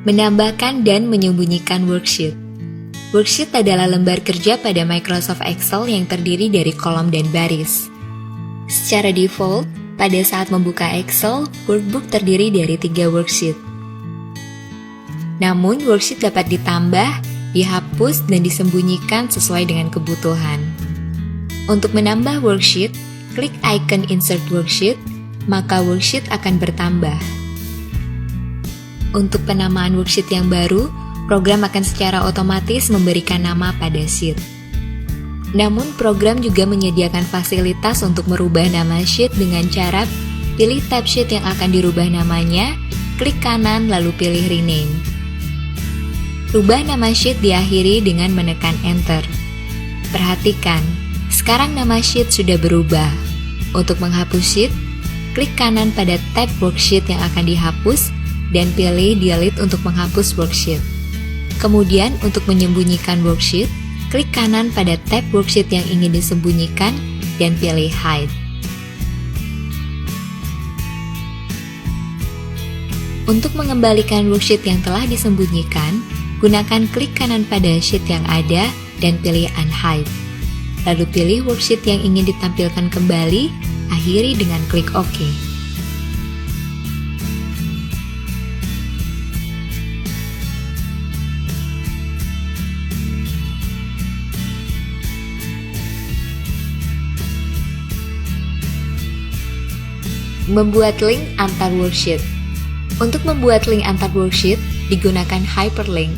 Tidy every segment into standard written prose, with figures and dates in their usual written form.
Menambahkan dan menyembunyikan worksheet. Worksheet adalah lembar kerja pada Microsoft Excel yang terdiri dari kolom dan baris. Secara default, pada saat membuka Excel, workbook terdiri dari 3 worksheet. Namun, worksheet dapat ditambah, dihapus, dan disembunyikan sesuai dengan kebutuhan. Untuk menambah worksheet, klik icon Insert Worksheet, maka worksheet akan bertambah. Untuk penamaan worksheet yang baru, program akan secara otomatis memberikan nama pada sheet. Namun, program juga menyediakan fasilitas untuk merubah nama sheet dengan cara pilih tab sheet yang akan dirubah namanya, klik kanan lalu pilih Rename. Rubah nama sheet diakhiri dengan menekan Enter. Perhatikan, sekarang nama sheet sudah berubah. Untuk menghapus sheet, klik kanan pada tab worksheet yang akan dihapus dan pilih Delete untuk menghapus worksheet. Kemudian, untuk menyembunyikan worksheet, klik kanan pada tab worksheet yang ingin disembunyikan dan pilih Hide. Untuk mengembalikan worksheet yang telah disembunyikan, gunakan klik kanan pada sheet yang ada dan pilih Unhide. Lalu pilih worksheet yang ingin ditampilkan kembali, akhiri dengan klik OK. Membuat link antar worksheet. Untuk membuat link antar worksheet, digunakan hyperlink.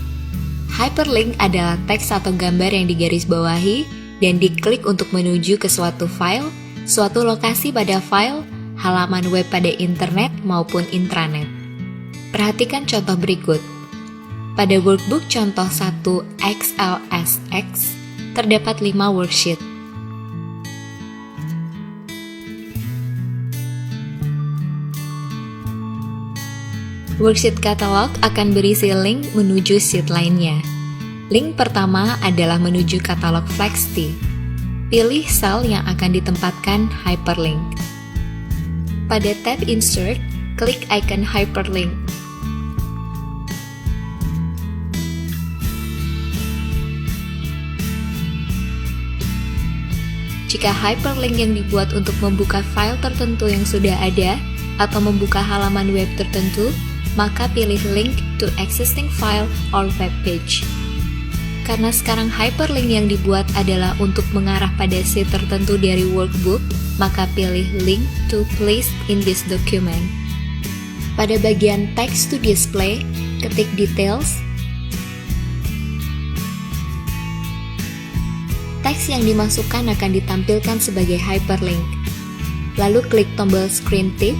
Hyperlink adalah teks atau gambar yang digarisbawahi dan diklik untuk menuju ke suatu file, suatu lokasi pada file, halaman web pada internet maupun intranet. Perhatikan contoh berikut. Pada workbook contoh 1 XLSX, terdapat 5 worksheet. Worksheet katalog akan berisi link menuju sheet lainnya. Link pertama adalah menuju katalog Flexty. Pilih sel yang akan ditempatkan hyperlink. Pada tab Insert, klik icon Hyperlink. Jika hyperlink yang dibuat untuk membuka file tertentu yang sudah ada atau membuka halaman web tertentu, maka pilih Link to Existing File or Web Page. Karena sekarang hyperlink yang dibuat adalah untuk mengarah pada sheet tertentu dari workbook, maka pilih Link to Place in this document. Pada bagian Text to Display, ketik Details. Teks yang dimasukkan akan ditampilkan sebagai hyperlink. Lalu klik tombol Screen Tip,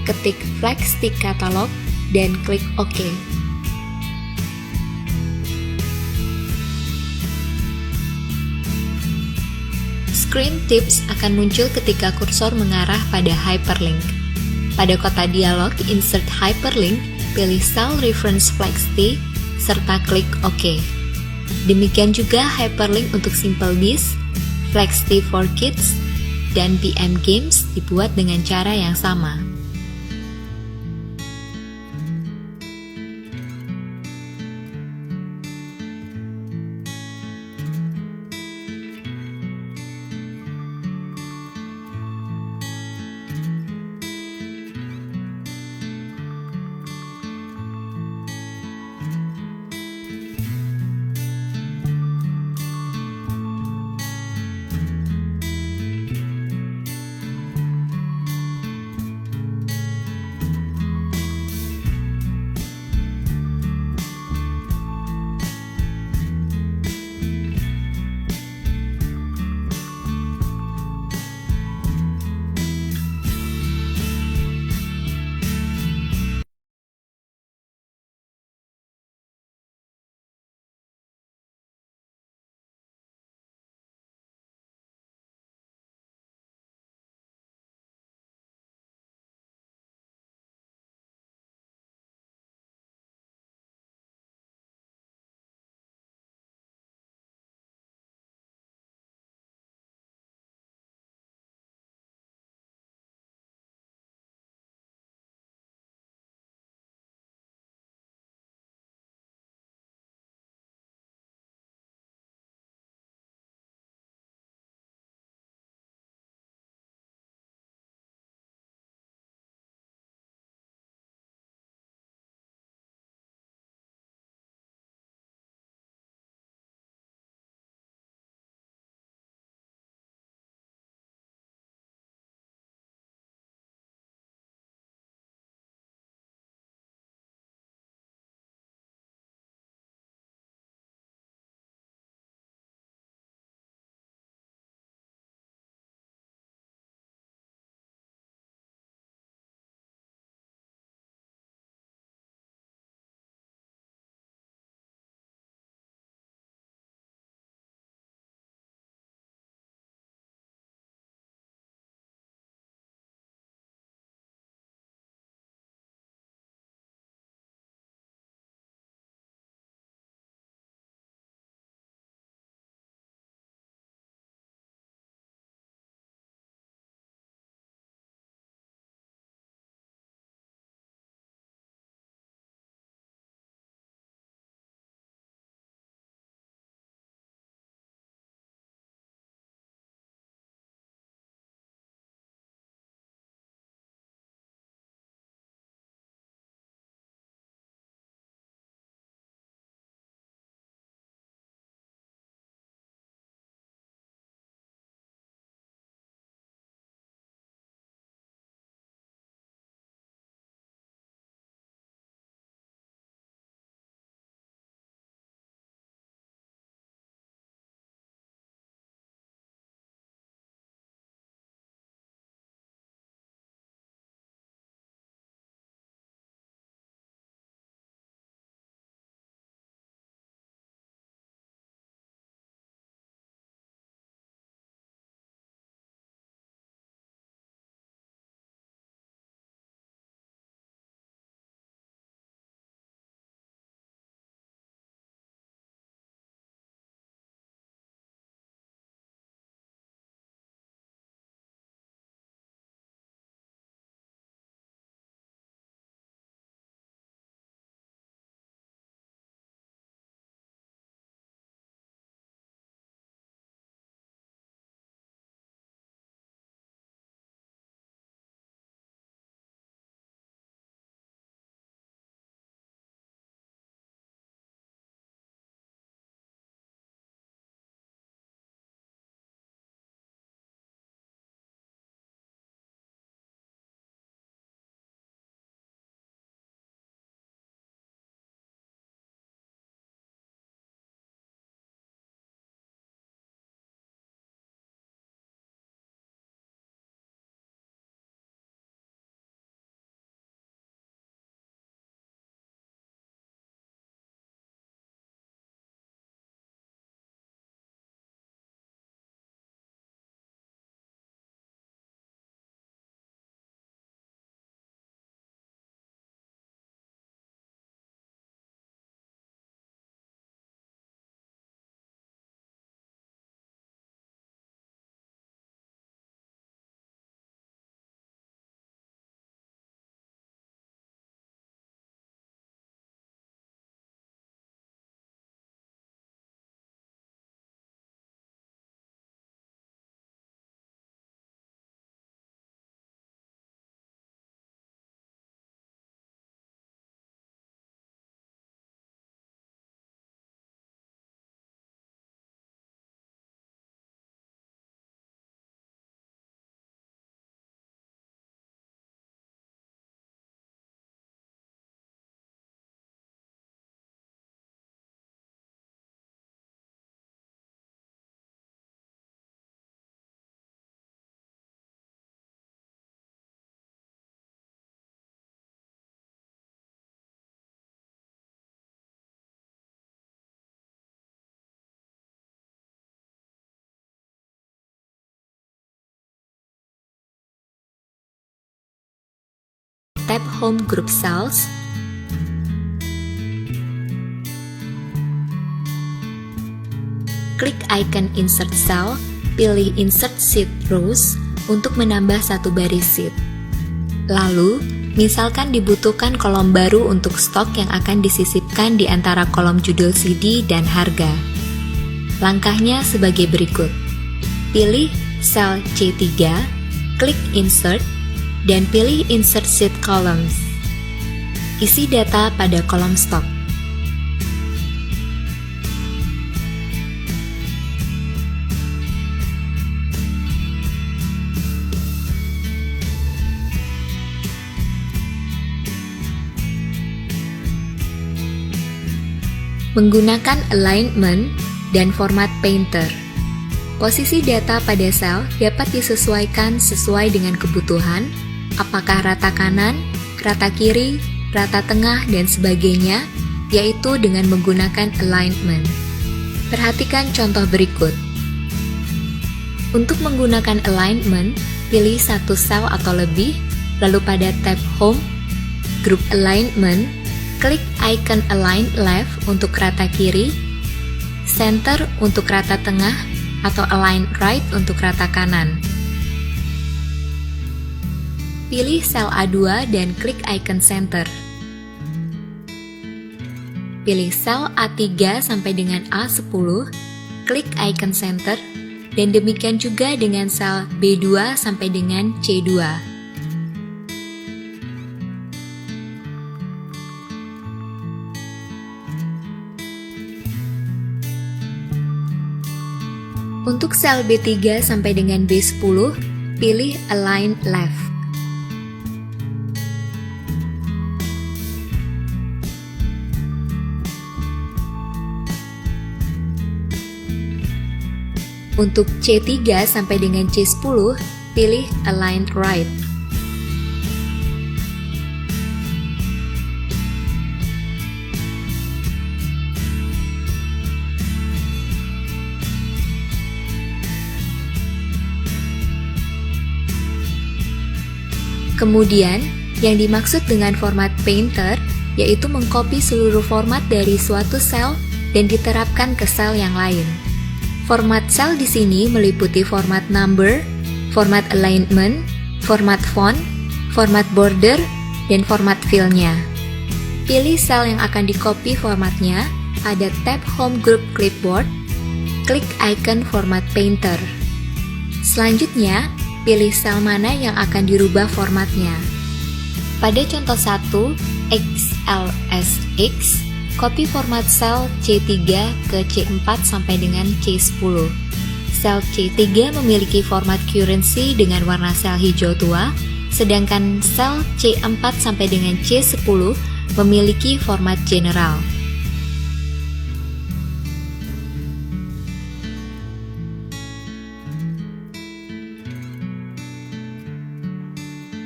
ketik Flexty Catalog, dan klik OK. Screen Tips akan muncul ketika kursor mengarah pada hyperlink. Pada kotak dialog Insert Hyperlink, pilih Cell Reference Flexty, serta klik OK. Demikian juga hyperlink untuk SimpleBiz, Flexty for Kids, dan BM Games dibuat dengan cara yang sama. tab Home Group Cells. Klik icon Insert Cell, pilih Insert Sheet Rows untuk menambah satu baris sheet. Lalu, misalkan dibutuhkan kolom baru untuk stok yang akan disisipkan di antara kolom judul CD dan harga. Langkahnya sebagai berikut. Pilih sel C3, klik Insert, dan pilih Insert Sheet Columns. Isi data pada kolom stok. Menggunakan alignment dan format painter. Posisi data pada sel dapat disesuaikan sesuai dengan kebutuhan, apakah rata kanan, rata kiri, rata tengah, dan sebagainya, yaitu dengan menggunakan alignment. Perhatikan contoh berikut. Untuk menggunakan alignment, pilih satu sel atau lebih, lalu pada tab Home, Group Alignment, klik icon Align Left untuk rata kiri, Center untuk rata tengah, atau Align Right untuk rata kanan. Pilih sel A2 dan klik icon Center. Pilih sel A3 sampai dengan A10, klik icon Center, dan demikian juga dengan sel B2 sampai dengan C2. Untuk sel B3 sampai dengan B10, pilih Align Left. Untuk C3 sampai dengan C10, pilih Align Right. Kemudian, yang dimaksud dengan format painter yaitu mengcopy seluruh format dari suatu sel dan diterapkan ke sel yang lain. Format sel di sini meliputi format number, format alignment, format font, format border, dan format fill-nya. Pilih sel yang akan di-copy formatnya pada tab Home Group Clipboard, klik icon Format Painter. Selanjutnya, pilih sel mana yang akan dirubah formatnya. Pada contoh 1, XLSX, copy format sel C3 ke C4 sampai dengan C10. Sel C3 memiliki format currency dengan warna sel hijau tua, sedangkan sel C4 sampai dengan C10 memiliki format general.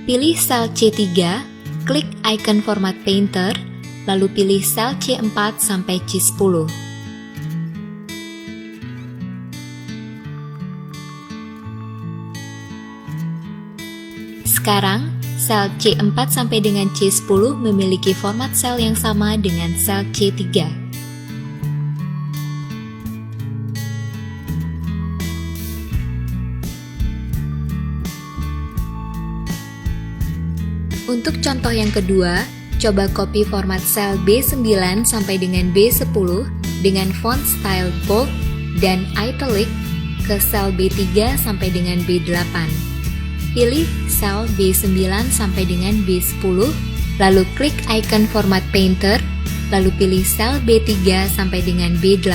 Pilih sel C3, klik icon Format Painter, lalu pilih sel C4 sampai C10. Sekarang, sel C4 sampai dengan C10 memiliki format sel yang sama dengan sel C3. Untuk contoh yang kedua, coba copy format sel B9 sampai dengan B10 dengan font style bold dan italic ke sel B3 sampai dengan B8. Pilih sel B9 sampai dengan B10, lalu klik icon Format Painter, lalu pilih sel B3 sampai dengan B8.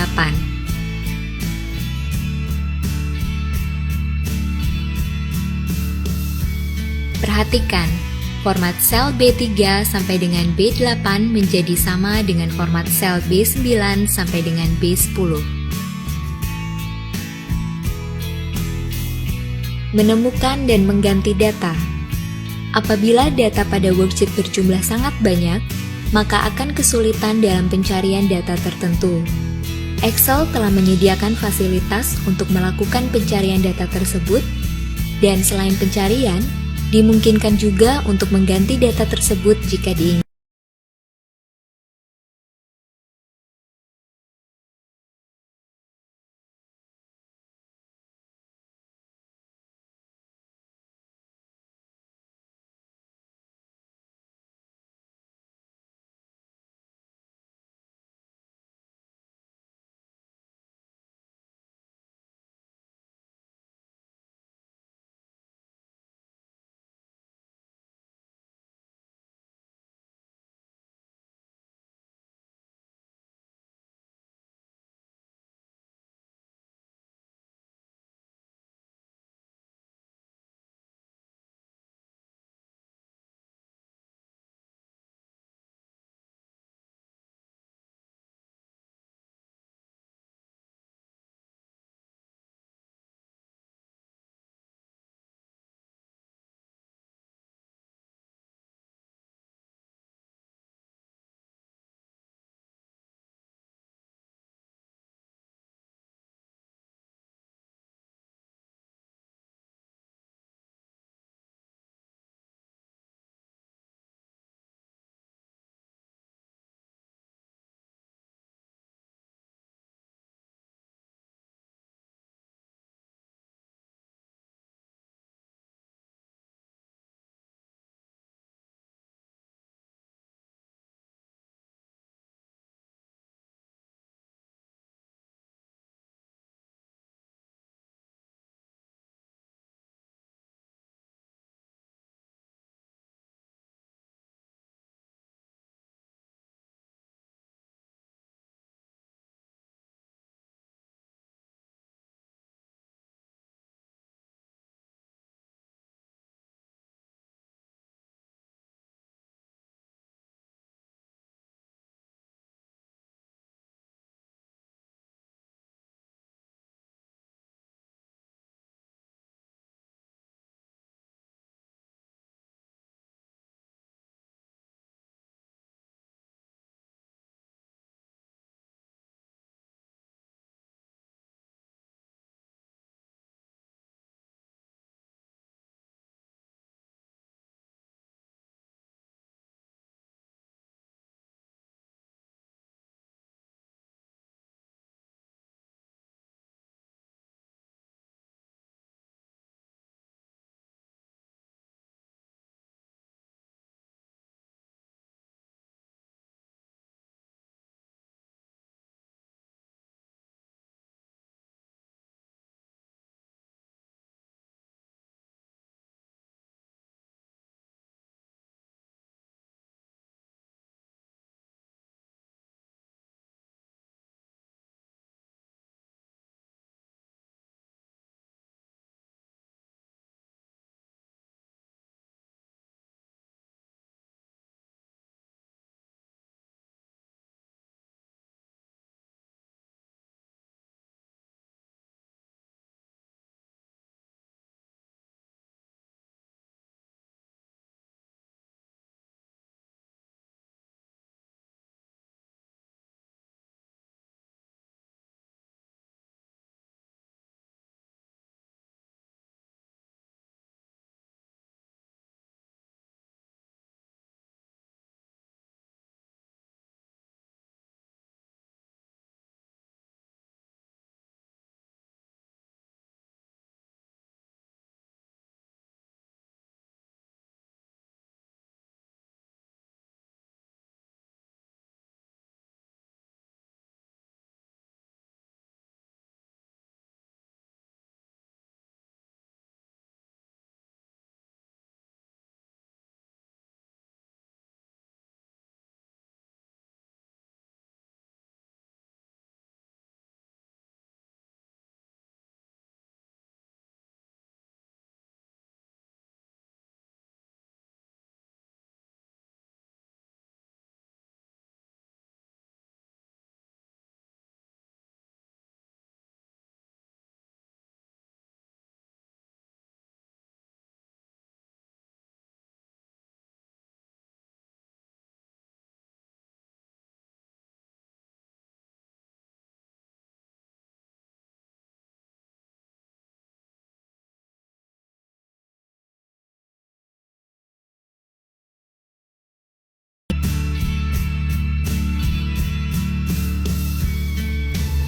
Perhatikan, format sel B3 sampai dengan B8 menjadi sama dengan format sel B9 sampai dengan B10. Menemukan dan mengganti data. Apabila data pada worksheet berjumlah sangat banyak, maka akan kesulitan dalam pencarian data tertentu. Excel telah menyediakan fasilitas untuk melakukan pencarian data tersebut, dan selain pencarian, Dimungkinkan juga untuk mengganti data tersebut jika diinginkan.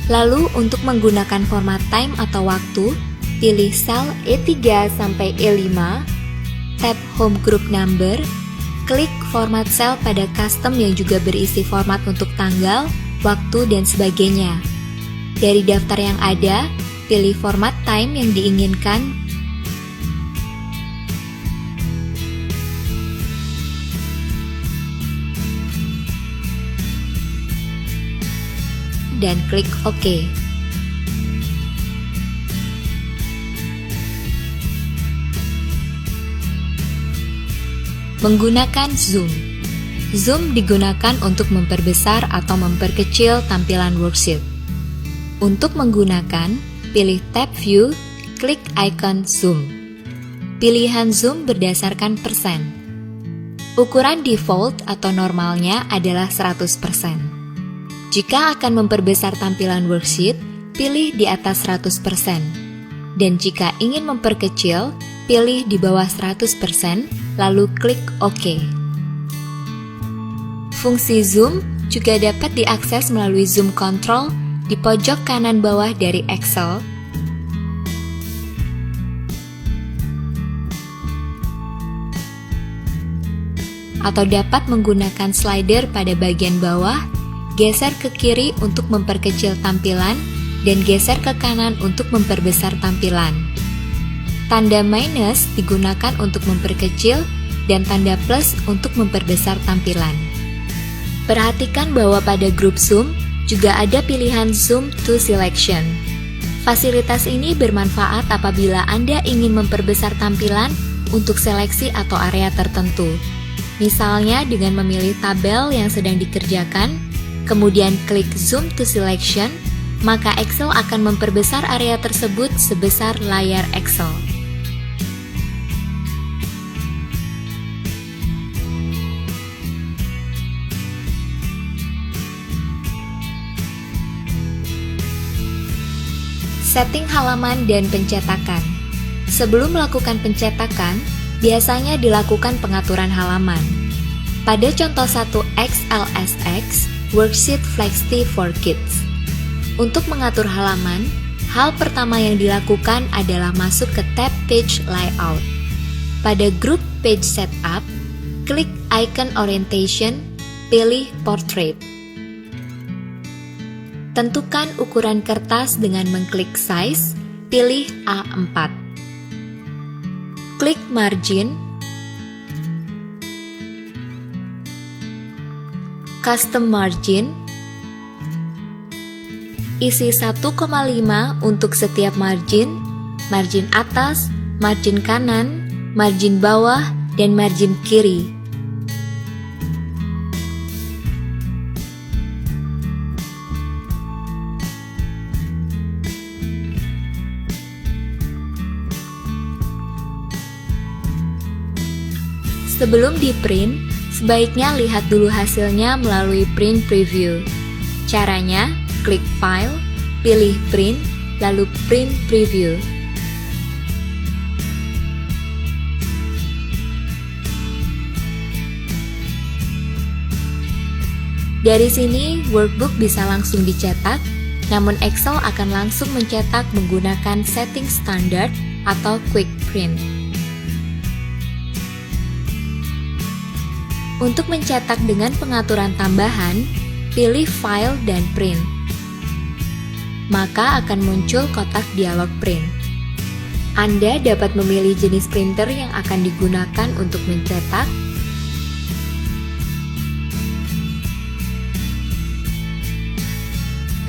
Lalu untuk menggunakan format time atau waktu, pilih sel E3 sampai E5, tab Home Group Number, klik format sel pada custom yang juga berisi format untuk tanggal, waktu, dan sebagainya. Dari daftar yang ada, pilih format time yang diinginkan, dan klik OK. Menggunakan Zoom. Zoom digunakan untuk memperbesar atau memperkecil tampilan worksheet. Untuk menggunakan, pilih tab View, klik icon Zoom. Pilihan Zoom berdasarkan persen. Ukuran default atau normalnya adalah 100%. Jika akan memperbesar tampilan worksheet, pilih di atas 100%. Dan jika ingin memperkecil, pilih di bawah 100%, lalu klik OK. Fungsi zoom juga dapat diakses melalui zoom control di pojok kanan bawah dari Excel, atau dapat menggunakan slider pada bagian bawah, geser ke kiri untuk memperkecil tampilan, dan geser ke kanan untuk memperbesar tampilan. Tanda minus digunakan untuk memperkecil, dan tanda plus untuk memperbesar tampilan. Perhatikan bahwa pada grup Zoom juga ada pilihan Zoom to Selection. Fasilitas ini bermanfaat apabila Anda ingin memperbesar tampilan untuk seleksi atau area tertentu. Misalnya dengan memilih tabel yang sedang dikerjakan, kemudian klik Zoom to Selection, maka Excel akan memperbesar area tersebut sebesar layar Excel. Setting halaman dan pencetakan. Sebelum melakukan pencetakan, biasanya dilakukan pengaturan halaman. Pada contoh 1 XLSX, Worksheet Flexi for Kids. Untuk mengatur halaman, hal pertama yang dilakukan adalah masuk ke tab Page Layout. Pada grup Page Setup, klik icon Orientation, pilih Portrait. Tentukan ukuran kertas dengan mengklik Size, pilih A4. Klik Margin, Custom Margin, isi 1,5 untuk setiap margin, margin atas, margin kanan, margin bawah, dan margin kiri. Sebelum di-print, sebaiknya lihat dulu hasilnya melalui Print Preview. Caranya, klik File, pilih Print, lalu Print Preview. Dari sini, workbook bisa langsung dicetak, namun Excel akan langsung mencetak menggunakan setting standar atau Quick Print. Untuk mencetak dengan pengaturan tambahan, pilih File dan Print. Maka akan muncul kotak dialog print. Anda dapat memilih jenis printer yang akan digunakan untuk mencetak,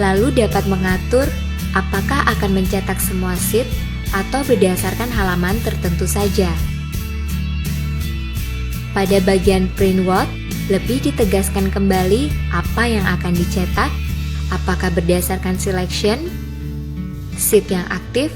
lalu dapat mengatur apakah akan mencetak semua sheet atau berdasarkan halaman tertentu saja. Pada bagian Print What, lebih ditegaskan kembali apa yang akan dicetak, apakah berdasarkan selection, sheet yang aktif,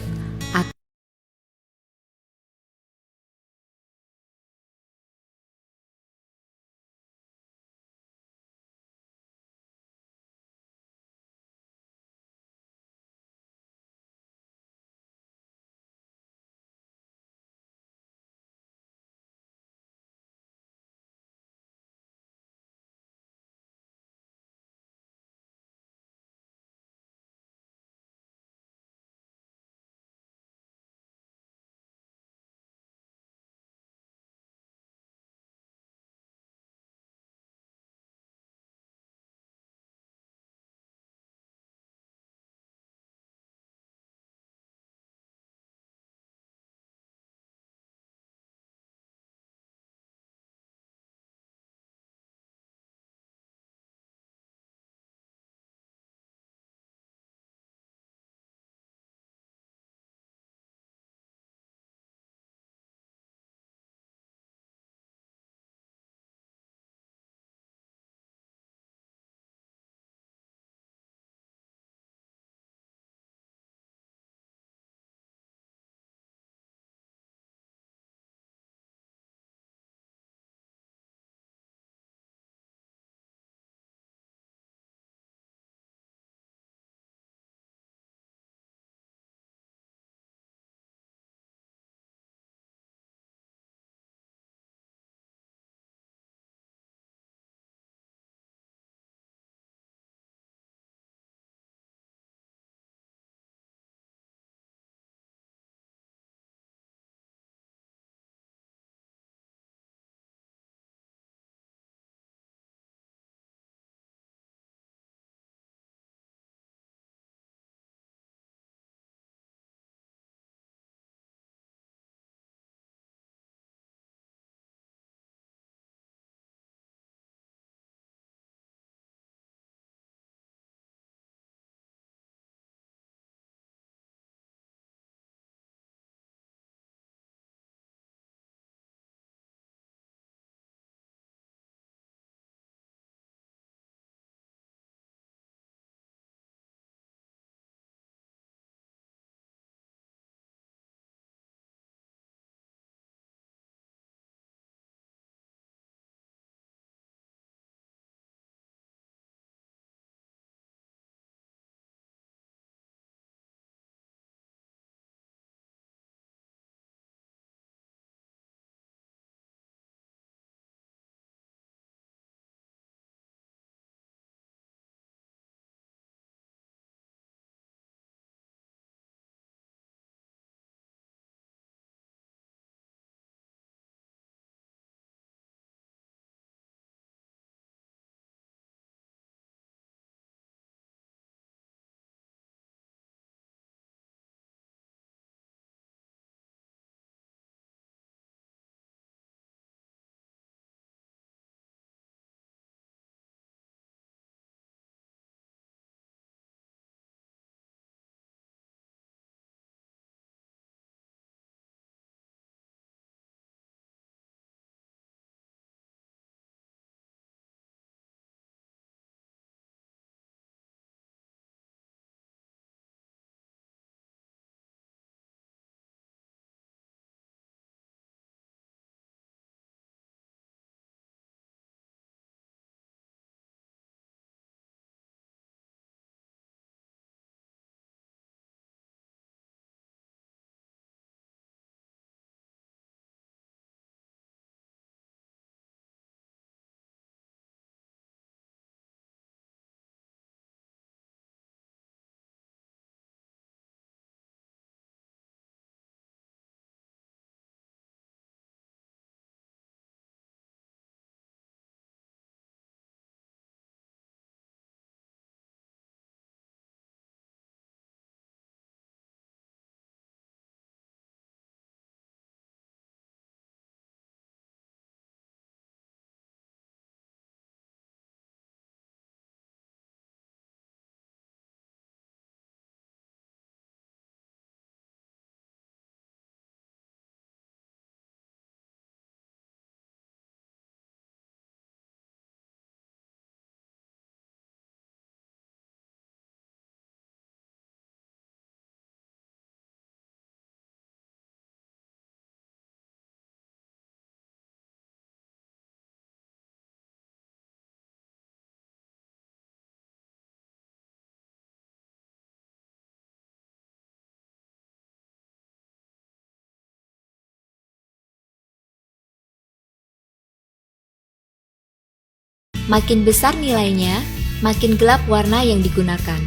Makin besar nilainya, makin gelap warna yang digunakan.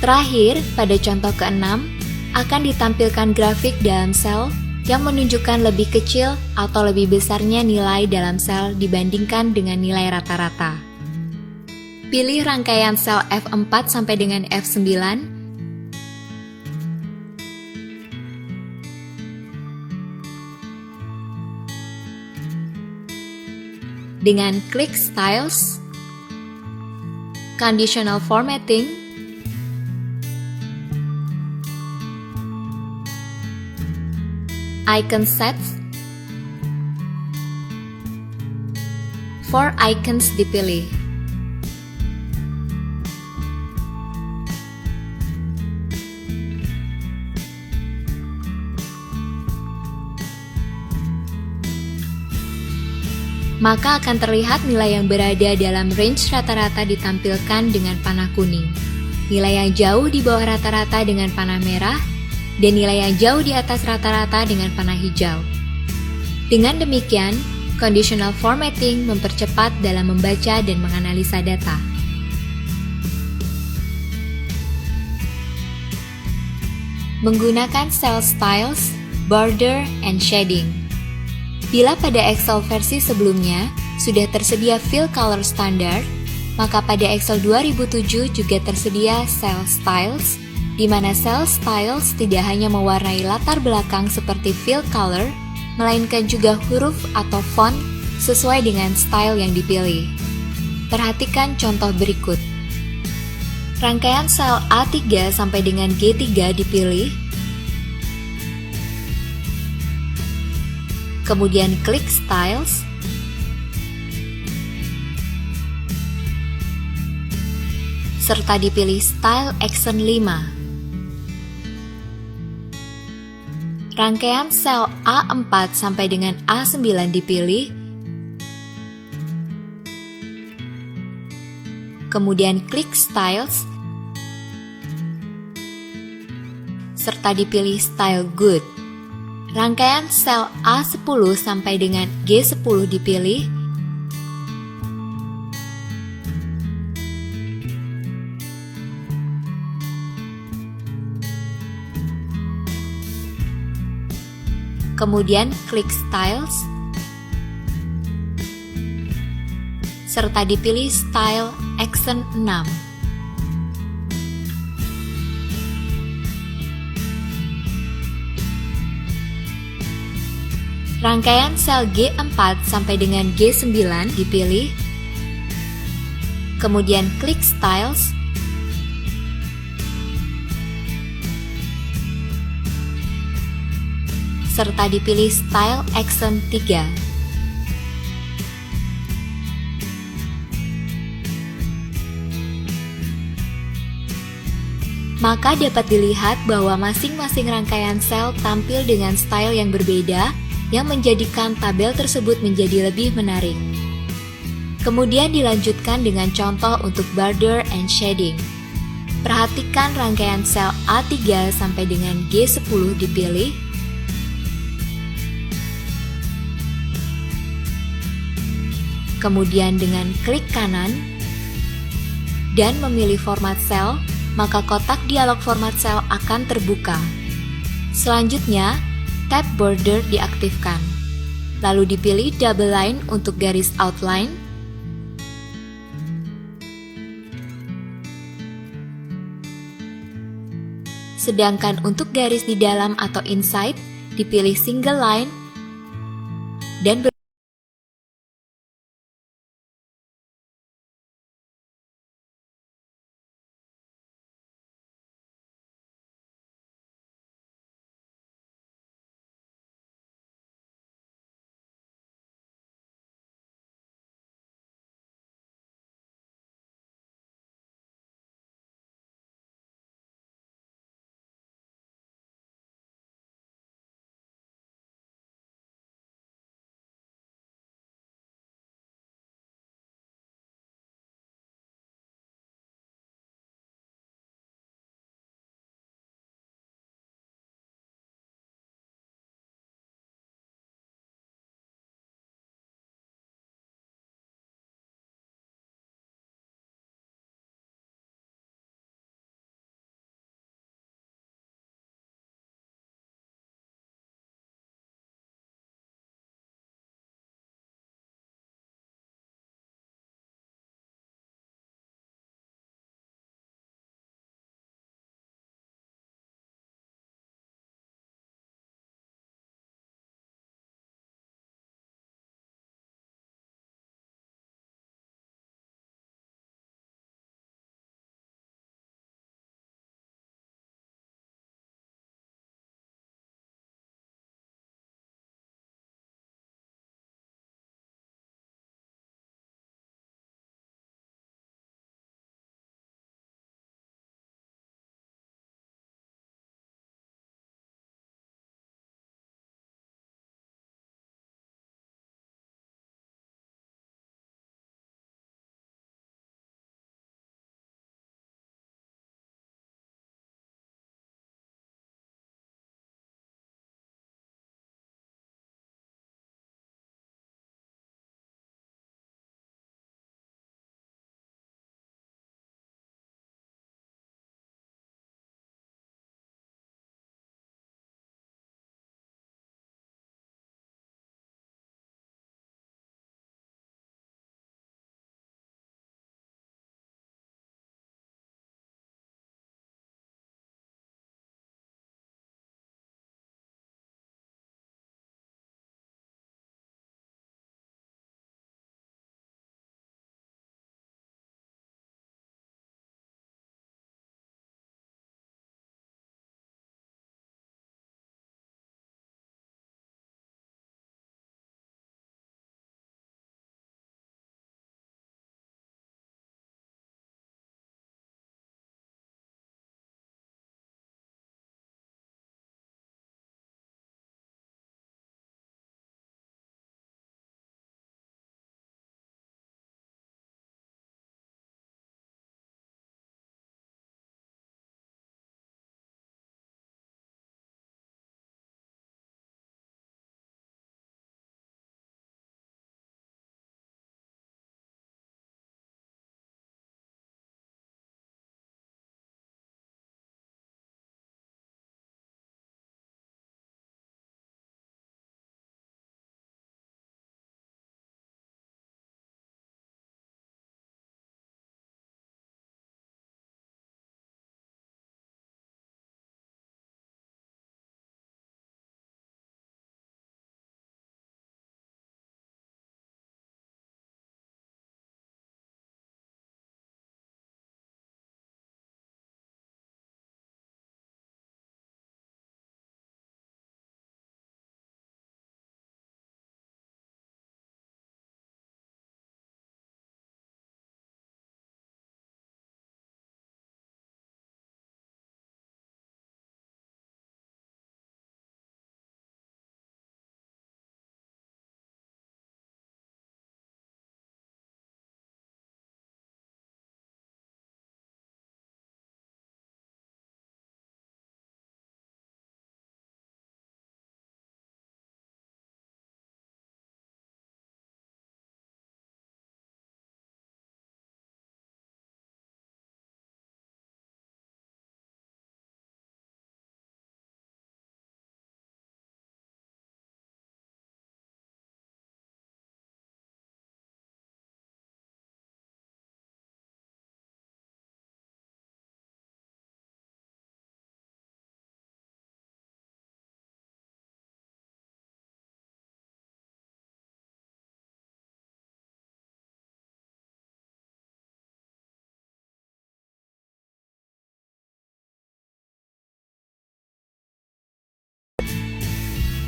Terakhir, pada contoh ke-6, akan ditampilkan grafik dalam sel yang menunjukkan lebih kecil atau lebih besarnya nilai dalam sel dibandingkan dengan nilai rata-rata. Pilih rangkaian sel F4 sampai dengan F9. Dengan klik Styles, Conditional Formatting, Icon Sets, 4 icons dipilih. Maka akan terlihat nilai yang berada dalam range rata-rata ditampilkan dengan panah kuning, nilai yang jauh di bawah rata-rata dengan panah merah, dan nilai yang jauh di atas rata-rata dengan panah hijau. Dengan demikian, conditional formatting mempercepat dalam membaca dan menganalisa data. Menggunakan cell styles, border, and shading. Bila pada Excel versi sebelumnya sudah tersedia fill color standard, maka pada Excel 2007 juga tersedia cell styles, di mana cell styles tidak hanya mewarnai latar belakang seperti fill color, melainkan juga huruf atau font sesuai dengan style yang dipilih. Perhatikan contoh berikut. Rangkaian sel A3 sampai dengan G3 dipilih, kemudian klik Styles, serta dipilih Style Action 5. Rangkaian sel A4 sampai dengan A9 dipilih, kemudian klik Styles, serta dipilih Style Good. Rangkaian sel A10 sampai dengan G10 dipilih, kemudian klik Styles, serta dipilih Style Action 6. Rangkaian sel G4 sampai dengan G9 dipilih, kemudian klik Styles, serta dipilih Style Action 3. Maka dapat dilihat bahwa masing-masing rangkaian sel tampil dengan style yang berbeda, yang menjadikan tabel tersebut menjadi lebih menarik. Kemudian dilanjutkan dengan contoh untuk border and shading. Perhatikan rangkaian sel A3 sampai dengan G10 dipilih, kemudian dengan klik kanan dan memilih format sel, maka kotak dialog format sel akan terbuka. Selanjutnya, tab border diaktifkan. Lalu dipilih double line untuk garis outline. Sedangkan untuk garis di dalam atau inside, dipilih single line dan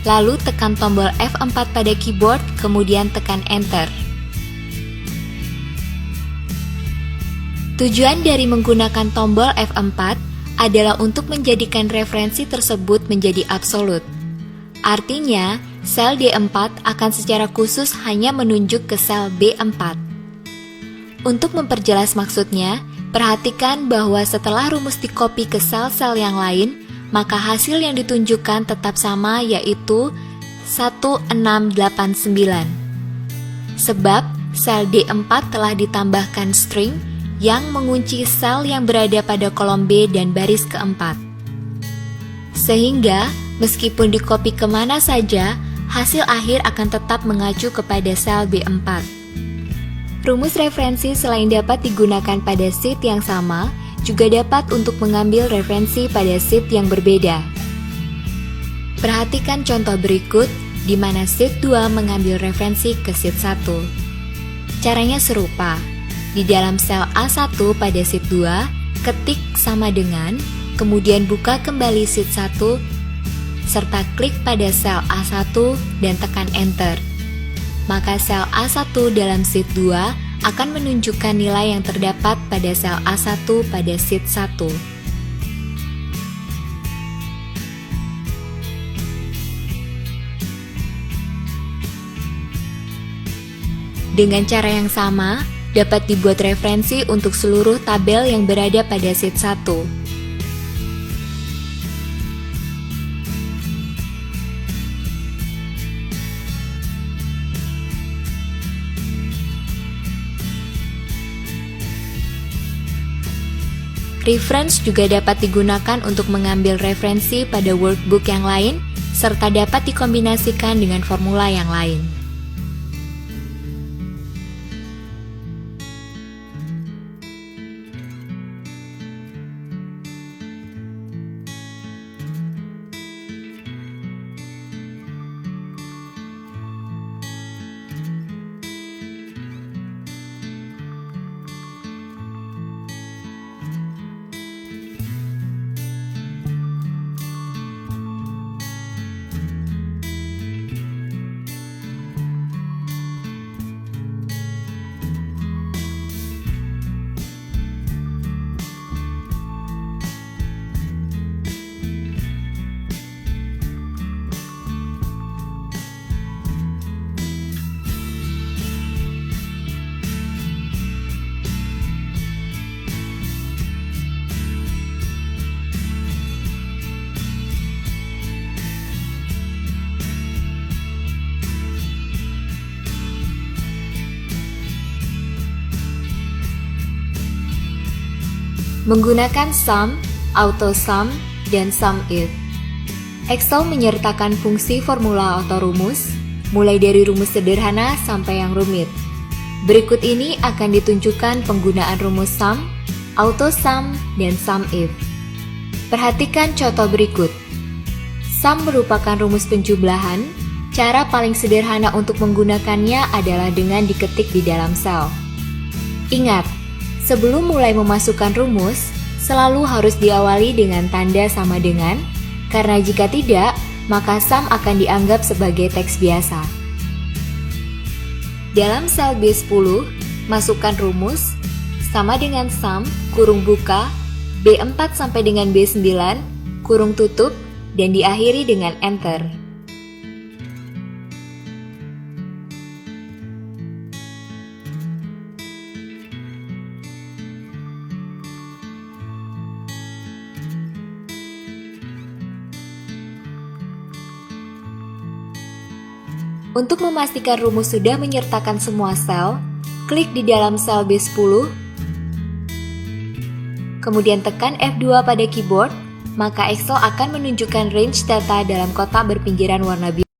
Lalu tekan tombol F4 pada keyboard, kemudian tekan Enter. Tujuan dari menggunakan tombol F4 adalah untuk menjadikan referensi tersebut menjadi absolut. Artinya, sel D4 akan secara khusus hanya menunjuk ke sel B4. Untuk memperjelas maksudnya, perhatikan bahwa setelah rumus dikopi ke sel-sel yang lain, maka hasil yang ditunjukkan tetap sama, yaitu 1689. Sebab sel D4 telah ditambahkan string yang mengunci sel yang berada pada kolom B dan baris keempat. Sehingga, meskipun dikopi kemana saja, hasil akhir akan tetap mengacu kepada sel B4. Rumus referensi selain dapat digunakan pada sheet yang sama, juga dapat untuk mengambil referensi pada sheet yang berbeda. Perhatikan contoh berikut, di mana sheet 2 mengambil referensi ke sheet 1. Caranya serupa. Di dalam sel A1 pada sheet 2, ketik sama dengan, kemudian buka kembali sheet 1, serta klik pada sel A1 dan tekan Enter. Maka sel A1 dalam sheet 2 akan menunjukkan nilai yang terdapat pada sel A1 pada sheet 1. Dengan cara yang sama, dapat dibuat referensi untuk seluruh tabel yang berada pada sheet 1. Reference juga dapat digunakan untuk mengambil referensi pada workbook yang lain, serta dapat dikombinasikan dengan formula yang lain. Menggunakan sum, auto sum, dan sum if. Excel menyertakan fungsi formula atau rumus, mulai dari rumus sederhana sampai yang rumit. Berikut ini akan ditunjukkan penggunaan rumus sum, auto sum, dan sum if. Perhatikan contoh berikut. Sum merupakan rumus penjumlahan. Cara paling sederhana untuk menggunakannya adalah dengan diketik di dalam sel. Ingat, sebelum mulai memasukkan rumus, selalu harus diawali dengan tanda sama dengan, karena jika tidak, maka sum akan dianggap sebagai teks biasa. Dalam sel B10, masukkan rumus sama dengan sum, kurung buka, B4 sampai dengan B9, kurung tutup, dan diakhiri dengan Enter. Untuk memastikan rumus sudah menyertakan semua sel, klik di dalam sel B10, kemudian tekan F2 pada keyboard, maka Excel akan menunjukkan range data dalam kotak berpinggiran warna biru.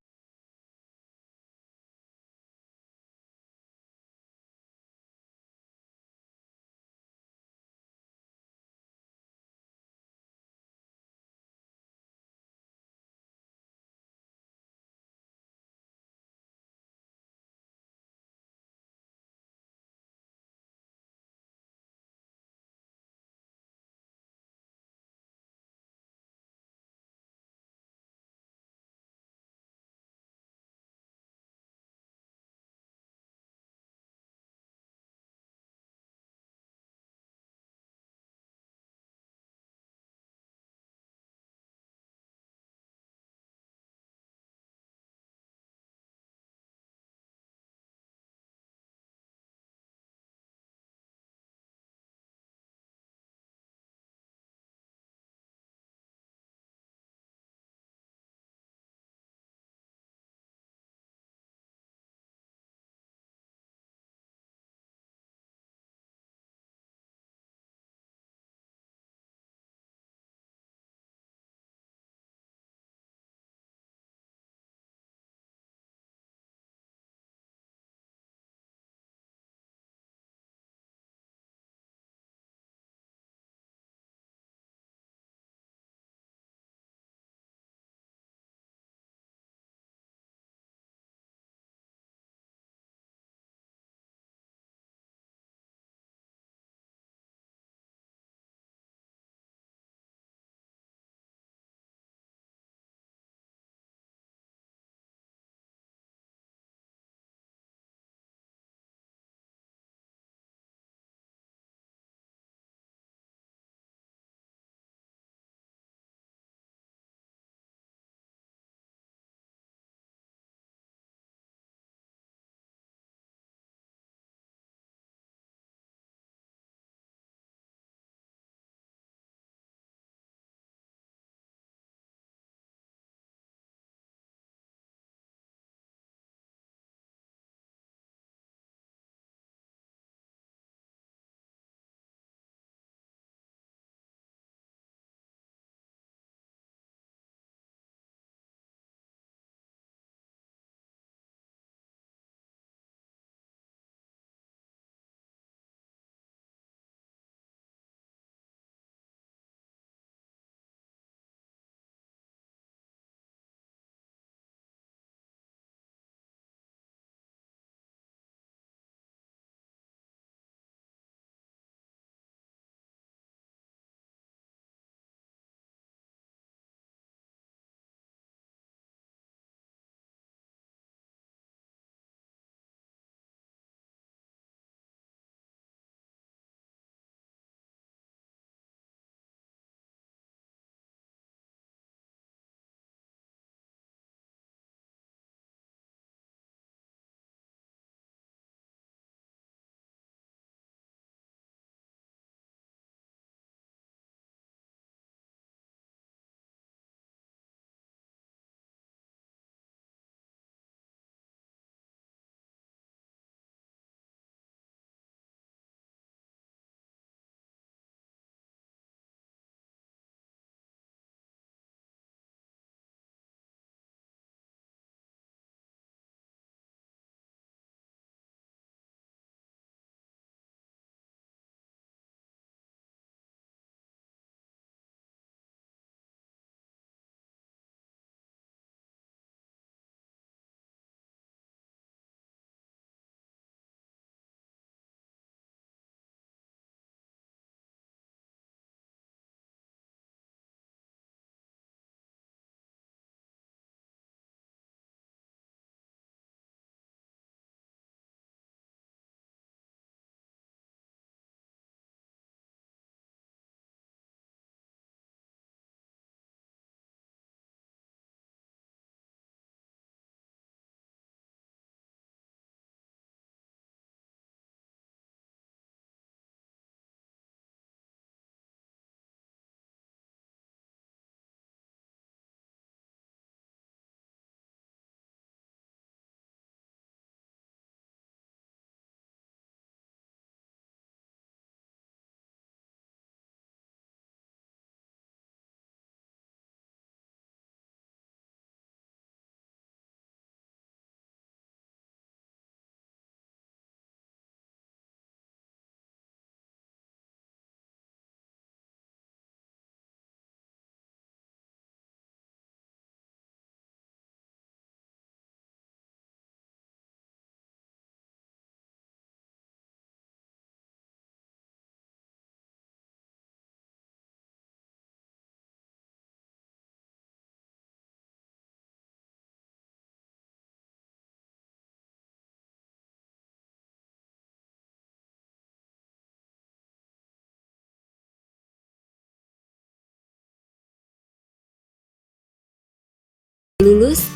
lulus,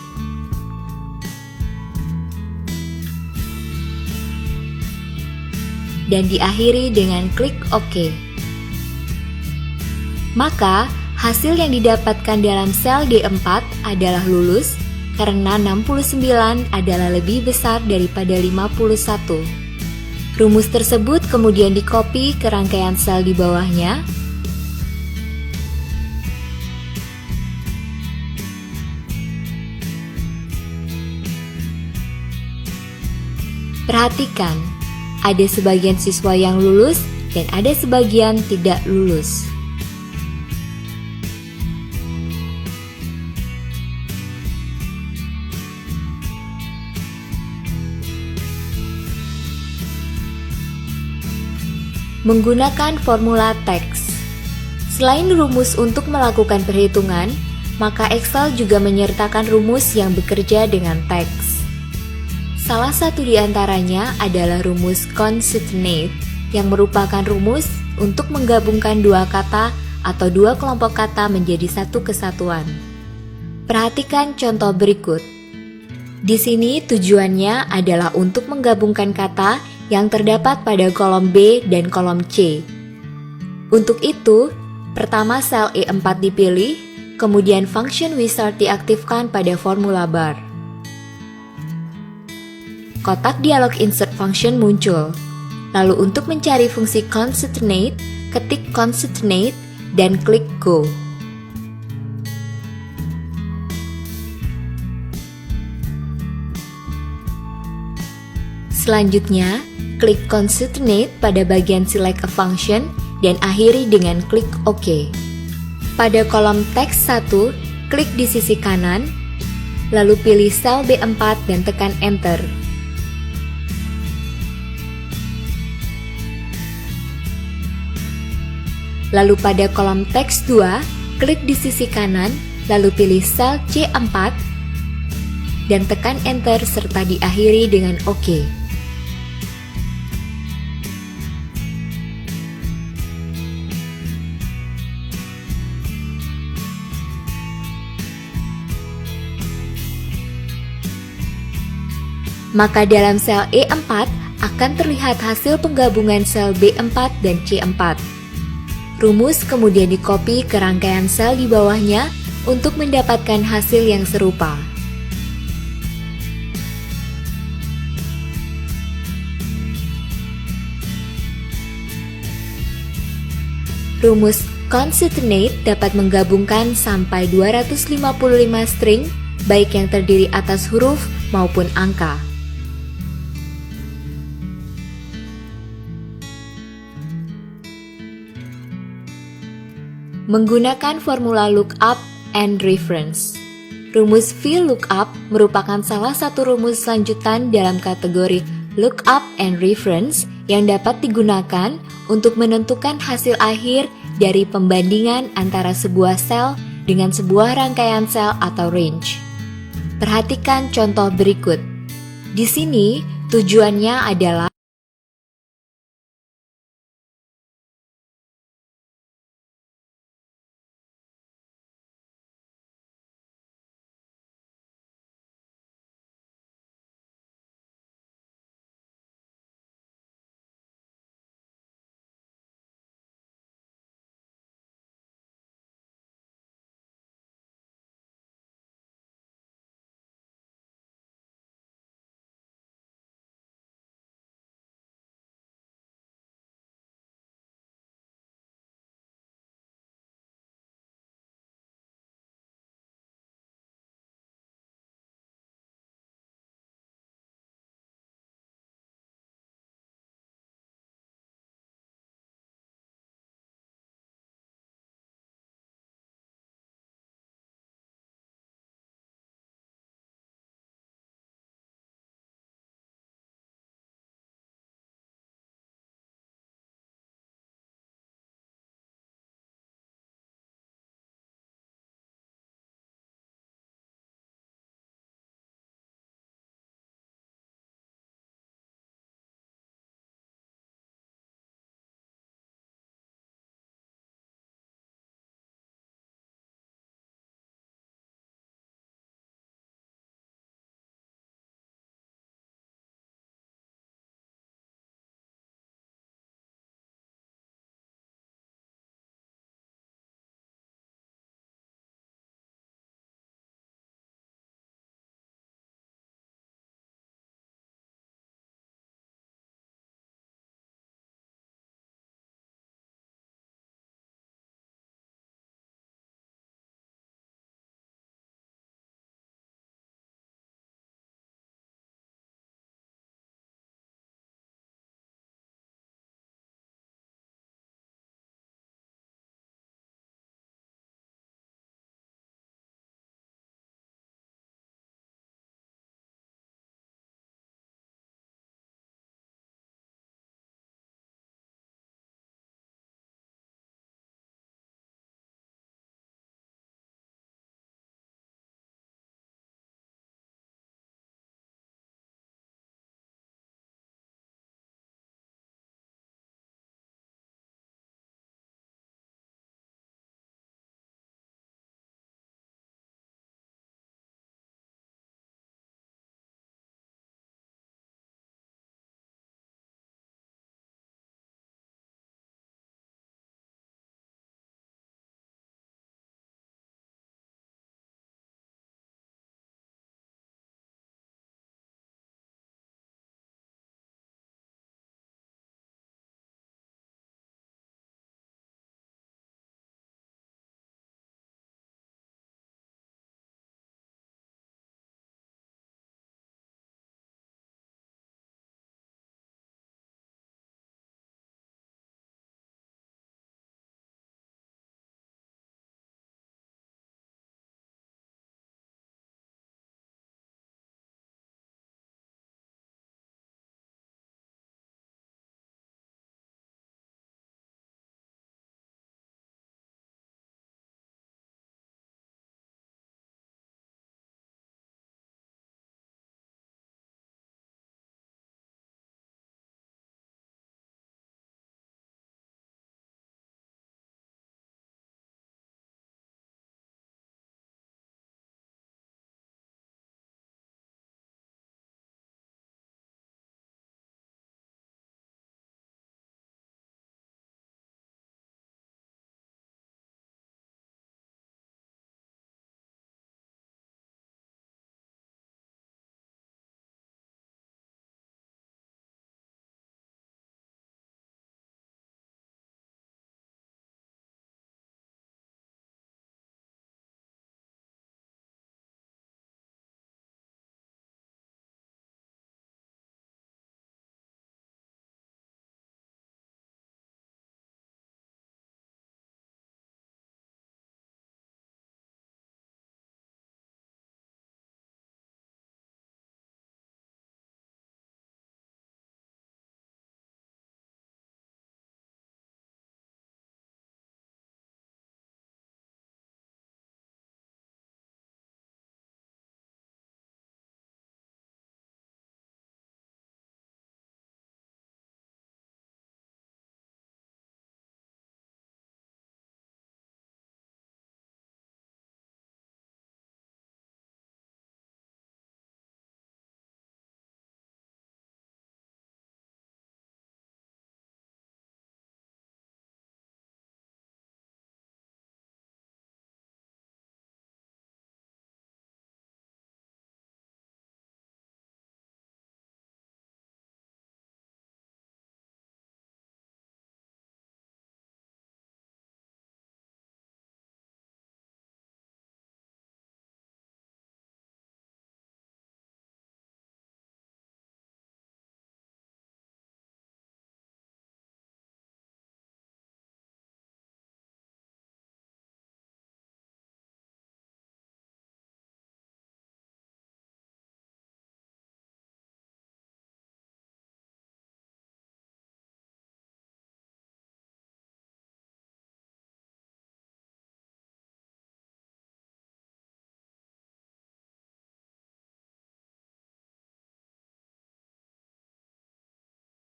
dan diakhiri dengan klik OK. Maka, hasil yang didapatkan dalam sel D4 adalah lulus karena 69 adalah lebih besar daripada 51. Rumus tersebut kemudian dikopi ke rangkaian sel di bawahnya. Perhatikan, ada sebagian siswa yang lulus dan ada sebagian tidak lulus. Menggunakan formula teks. Selain rumus untuk melakukan perhitungan, maka Excel juga menyertakan rumus yang bekerja dengan teks. Salah satu di antaranya adalah rumus concatenate, yang merupakan rumus untuk menggabungkan dua kata atau dua kelompok kata menjadi satu kesatuan. Perhatikan contoh berikut. Di sini tujuannya adalah untuk menggabungkan kata yang terdapat pada kolom B dan kolom C. Untuk itu, pertama sel E4 dipilih, kemudian function wizard diaktifkan pada formula bar. Kotak dialog insert function muncul. Lalu untuk mencari fungsi concatenate, ketik concatenate dan klik go. Selanjutnya, klik concatenate pada bagian select a function dan akhiri dengan klik OK. Pada kolom teks 1, klik di sisi kanan, lalu pilih sel B4 dan tekan Enter. Lalu pada kolom teks 2, klik di sisi kanan, lalu pilih sel C4 dan tekan Enter serta diakhiri dengan OK. Maka dalam sel E4 akan terlihat hasil penggabungan sel B4 dan C4. Rumus kemudian dikopi ke rangkaian sel di bawahnya untuk mendapatkan hasil yang serupa. Rumus concatenate dapat menggabungkan sampai 255 string, baik yang terdiri atas huruf maupun angka. Menggunakan formula lookup and reference. Rumus VLOOKUP merupakan salah satu rumus lanjutan dalam kategori lookup and reference yang dapat digunakan untuk menentukan hasil akhir dari pembandingan antara sebuah sel dengan sebuah rangkaian sel atau range. Perhatikan contoh berikut. Di sini, tujuannya adalah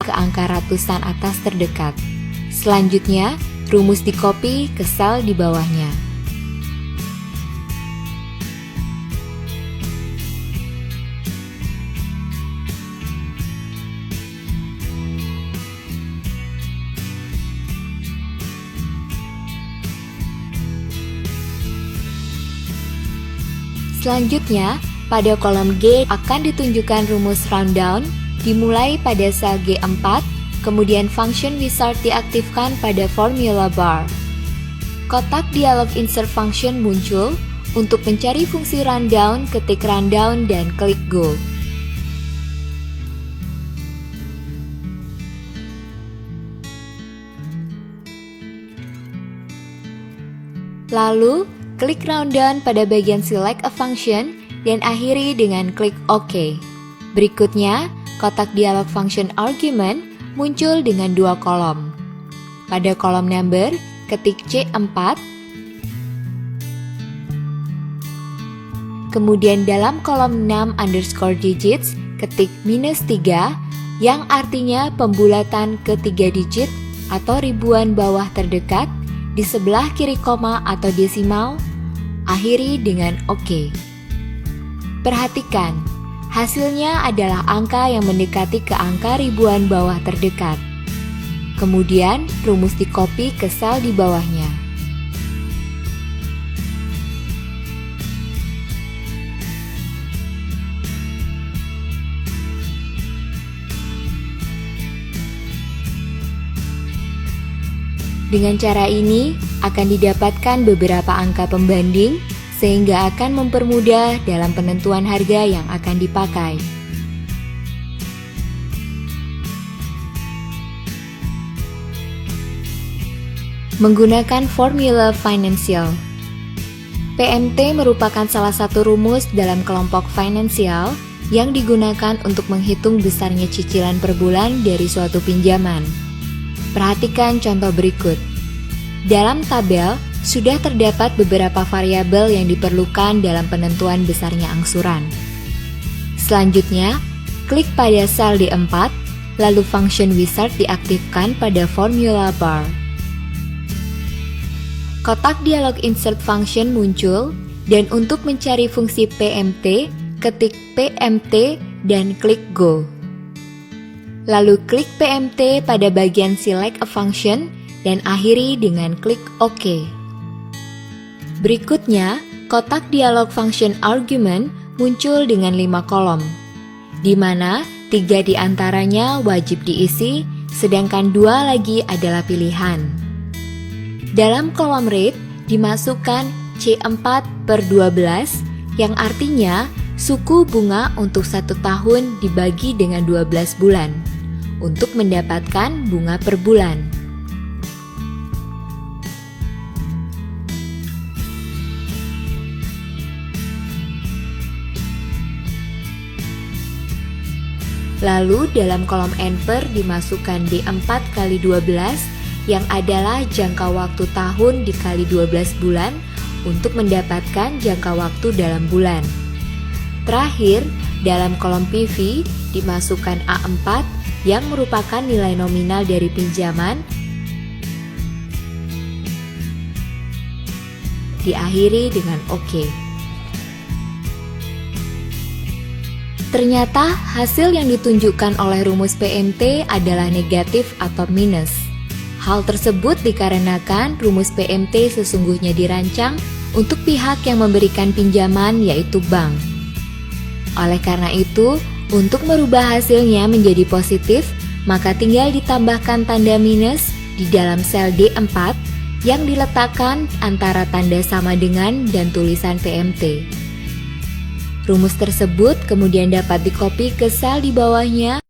ke angka ratusan atas terdekat. Selanjutnya, rumus di-copy ke sel di bawahnya. Selanjutnya, pada kolom G akan ditunjukkan rumus rundown dimulai pada sel G4, kemudian function wizard diaktifkan pada formula bar. Kotak dialog insert function muncul. Untuk mencari fungsi rundown, ketik rundown dan klik go. Lalu, klik rundown pada bagian select a function dan akhiri dengan klik OK. Berikutnya, kotak dialog function argument muncul dengan dua kolom. Pada kolom number, ketik C4. Kemudian dalam kolom 6 underscore digits, ketik -3 yang artinya pembulatan ke 3 digit atau ribuan bawah terdekat di sebelah kiri koma atau desimal, akhiri dengan OK. Perhatikan, hasilnya adalah angka yang mendekati ke angka ribuan bawah terdekat. Kemudian, rumus di-copy ke sel di bawahnya. Dengan cara ini, akan didapatkan beberapa angka pembanding sehingga akan mempermudah dalam penentuan harga yang akan dipakai. Menggunakan formula finansial. PMT merupakan salah satu rumus dalam kelompok finansial yang digunakan untuk menghitung besarnya cicilan per bulan dari suatu pinjaman. Perhatikan contoh berikut. Dalam tabel, sudah terdapat beberapa variabel yang diperlukan dalam penentuan besarnya angsuran. Selanjutnya, klik pada sel D4, lalu function wizard diaktifkan pada formula bar. Kotak dialog insert function muncul, dan untuk mencari fungsi PMT, ketik PMT dan klik go. Lalu klik PMT pada bagian select a function dan akhiri dengan klik OK. Berikutnya, kotak dialog function argument muncul dengan 5 kolom, di mana 3 diantaranya wajib diisi, sedangkan 2 lagi adalah pilihan. Dalam kolom rate dimasukkan C4/12 yang artinya suku bunga untuk 1 tahun dibagi dengan 12 bulan untuk mendapatkan bunga per bulan. Lalu dalam kolom N/per dimasukkan D4 kali 12 yang adalah jangka waktu tahun dikali 12 bulan untuk mendapatkan jangka waktu dalam bulan. Terakhir, dalam kolom PV dimasukkan A4 yang merupakan nilai nominal dari pinjaman, diakhiri dengan OK. Ternyata hasil yang ditunjukkan oleh rumus PMT adalah negatif atau minus. Hal tersebut dikarenakan rumus PMT sesungguhnya dirancang untuk pihak yang memberikan pinjaman, yaitu bank. Oleh karena itu, untuk merubah hasilnya menjadi positif, maka tinggal ditambahkan tanda minus di dalam sel D4 yang diletakkan antara tanda sama dengan dan tulisan PMT. Rumus tersebut kemudian dapat di-copy ke sel di bawahnya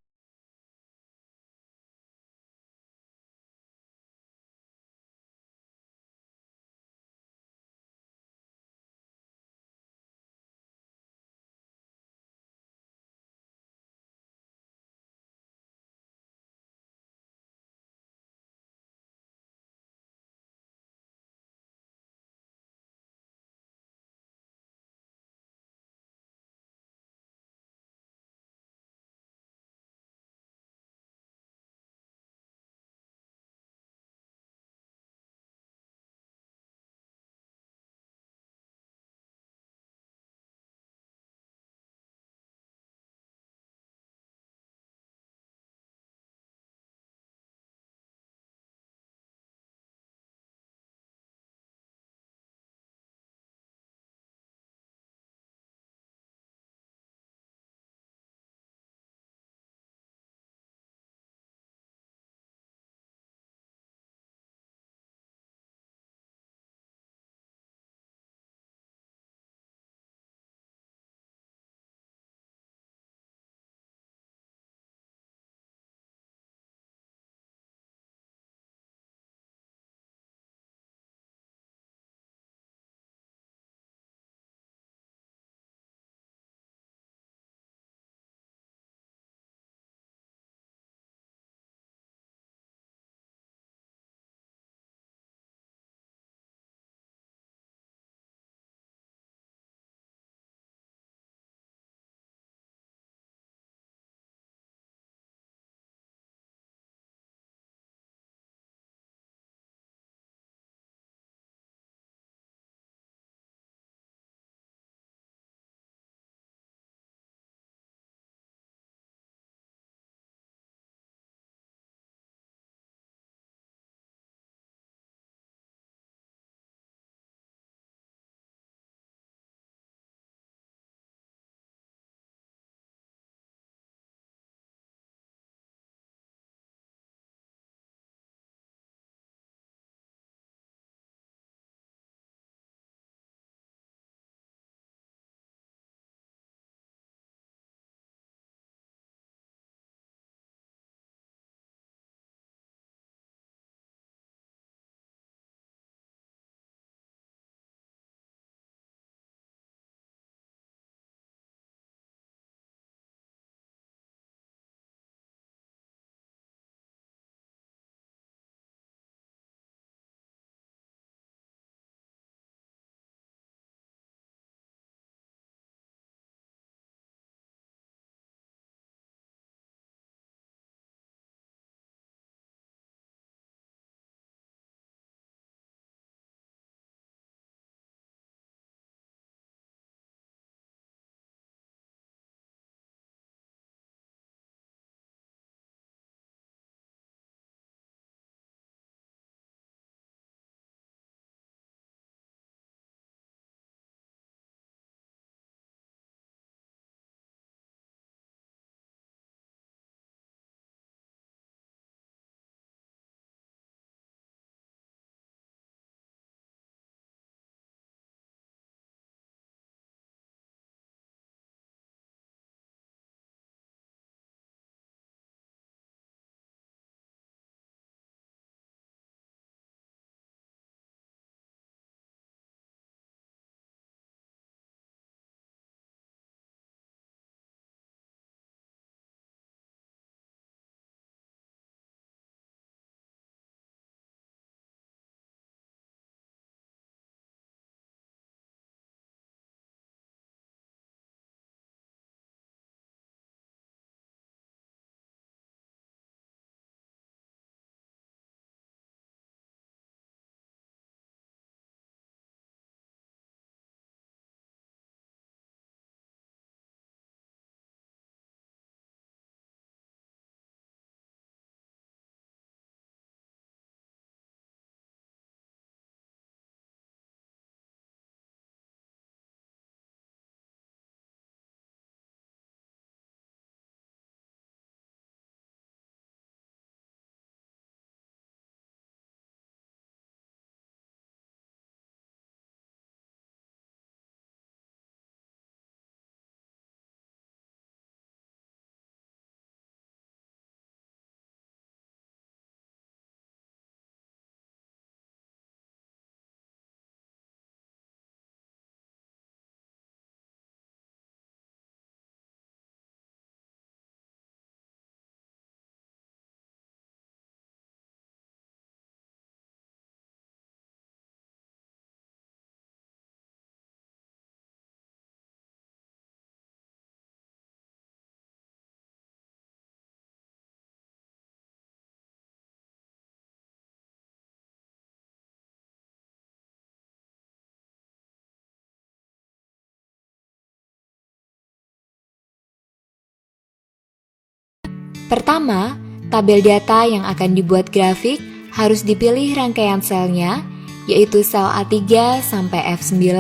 Pertama, tabel data yang akan dibuat grafik harus dipilih rangkaian selnya, yaitu sel A3 sampai F9.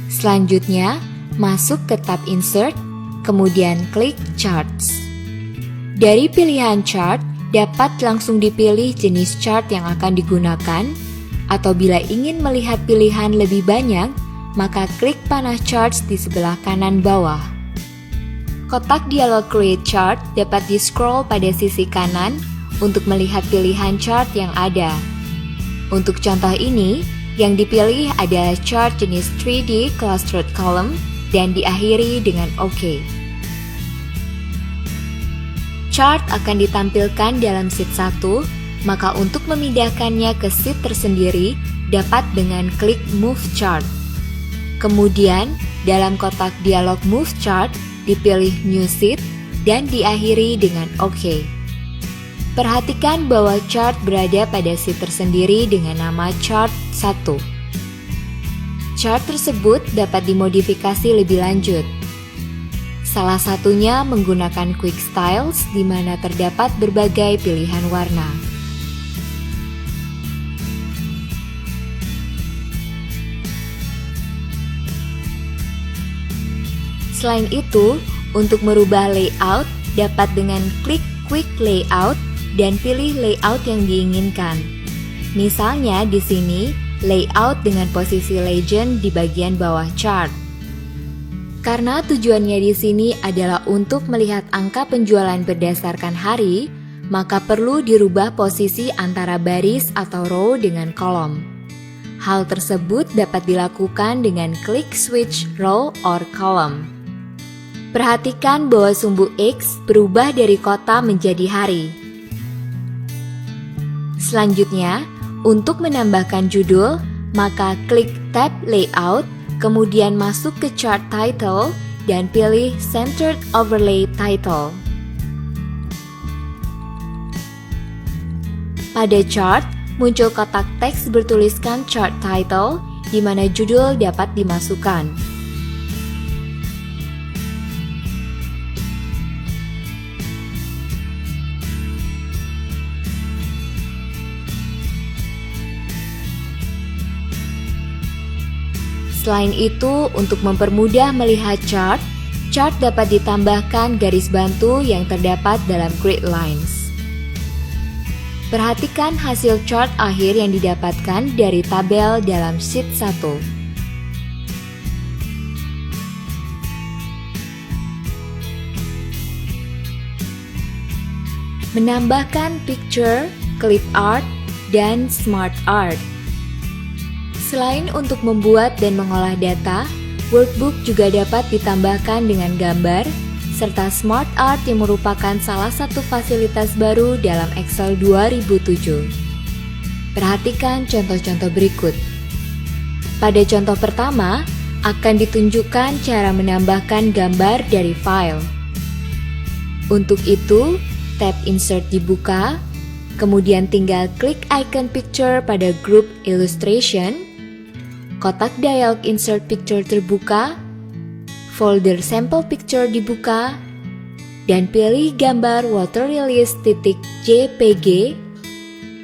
Selanjutnya, masuk ke tab Insert, kemudian klik Charts. Dari pilihan chart, dapat langsung dipilih jenis chart yang akan digunakan, atau bila ingin melihat pilihan lebih banyak, maka klik panah charts di sebelah kanan bawah. Kotak dialog Create Chart dapat di-scroll pada sisi kanan untuk melihat pilihan chart yang ada. Untuk contoh ini, yang dipilih adalah chart jenis 3D Clustered Column dan diakhiri dengan OK. Chart akan ditampilkan dalam sheet 1, maka untuk memindahkannya ke sheet tersendiri dapat dengan klik Move Chart. Kemudian, dalam kotak dialog Move Chart, dipilih New Sheet dan diakhiri dengan OK. Perhatikan bahwa chart berada pada sheet tersendiri dengan nama Chart 1. Chart tersebut dapat dimodifikasi lebih lanjut. Salah satunya menggunakan Quick Styles di mana terdapat berbagai pilihan warna. Selain itu, untuk merubah layout dapat dengan klik Quick Layout dan pilih layout yang diinginkan. Misalnya di sini, layout dengan posisi legend di bagian bawah chart. Karena tujuannya di sini adalah untuk melihat angka penjualan berdasarkan hari, maka perlu dirubah posisi antara baris atau row dengan kolom. Hal tersebut dapat dilakukan dengan klik Switch Row or Column. Perhatikan bahwa sumbu X berubah dari kota menjadi hari. Selanjutnya, untuk menambahkan judul, maka klik tab Layout, kemudian masuk ke Chart Title, dan pilih Centered Overlay Title. Pada chart, muncul kotak teks bertuliskan Chart Title, di mana judul dapat dimasukkan. Selain itu, untuk mempermudah melihat chart, chart dapat ditambahkan garis bantu yang terdapat dalam grid lines. Perhatikan hasil chart akhir yang didapatkan dari tabel dalam sheet 1. Menambahkan picture, clip art, dan smart art. Selain untuk membuat dan mengolah data, workbook juga dapat ditambahkan dengan gambar, serta smart art yang merupakan salah satu fasilitas baru dalam Excel 2007. Perhatikan contoh-contoh berikut. Pada contoh pertama, akan ditunjukkan cara menambahkan gambar dari file. Untuk itu, tab Insert dibuka, kemudian tinggal klik icon picture pada grup Illustration, kotak dialog Insert Picture terbuka, folder Sample Picture dibuka, dan pilih gambar waterrelease.jpg,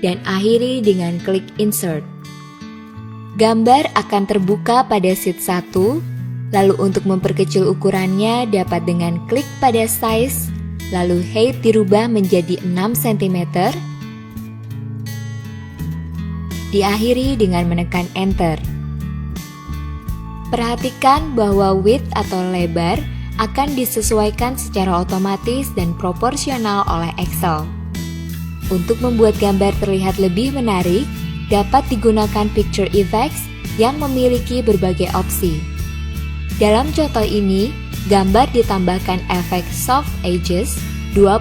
dan akhiri dengan klik Insert. Gambar akan terbuka pada sheet 1, lalu untuk memperkecil ukurannya dapat dengan klik pada Size, lalu Height dirubah menjadi 6 cm, diakhiri dengan menekan Enter. Perhatikan bahwa width atau lebar akan disesuaikan secara otomatis dan proporsional oleh Excel. Untuk membuat gambar terlihat lebih menarik, dapat digunakan Picture Effects yang memiliki berbagai opsi. Dalam contoh ini, gambar ditambahkan efek Soft Edges 20